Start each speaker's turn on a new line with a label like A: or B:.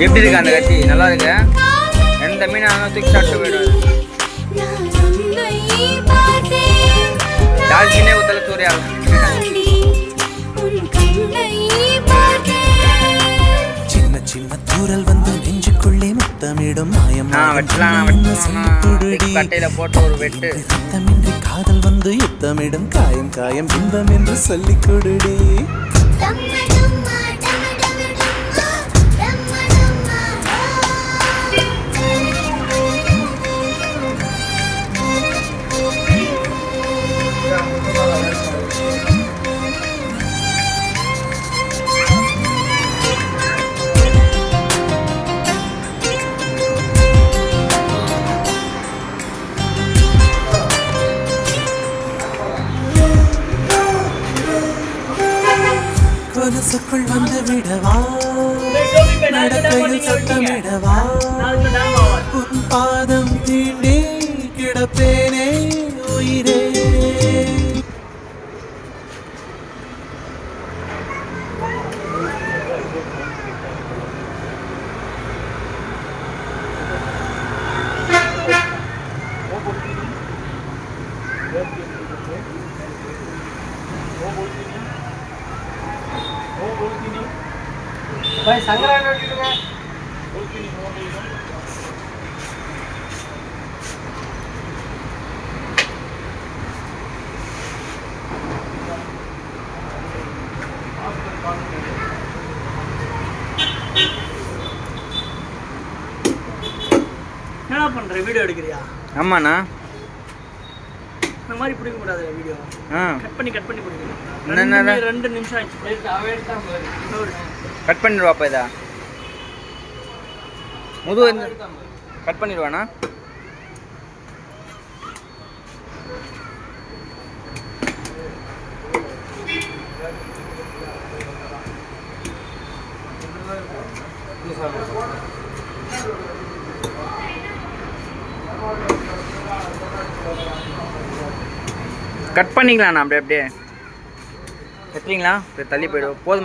A: எப்படி இருக்கு அந்த கத்தி? நல்லா இருக்கு. எந்த மீன் ஆனாலும் தூக்கி சாப்பிட்டு போயிடுவாரு. டால்ஃபினே உத்தல சூர்யா.
B: சின்ன சின்ன தூரல் வந்து நெஞ்சுக்குள்ளே முத்தமிடும் மாயம்
A: கட்டையில போட்டு ஒரு வெட்டு.
B: ரத்தமின்றி காதல் வந்து யுத்தமிடும் காயம் காயம் இன்பம் என்று சொல்லிக் கொடுடி. கொலுசுக்குள் வந்து விடவா, நடக்கையில் சத்தமிடவா, உன் பாதம் தீண்டி கிடப்பேனே உயிரே.
A: भाई संग्रह
C: என்ன பண்ற? வீடியோ எடுக்கிறியா?
A: ஆமாண்ணா.
C: இந்த மாதிரி பிடிக்க கூடாது வீடியோ. கட் பண்ணி பிடிக்கணும். 2 நிமிஷம் ஆயிடுச்சு.
A: கட் பண்ணிடுவாப்பா. இதா முது கட் பண்ணிடுவானா? கட் பண்ணிக்கலாண்ணா. அப்படியே எடுத்துறீங்களா? தள்ளி போயிடுவோம். போதும்.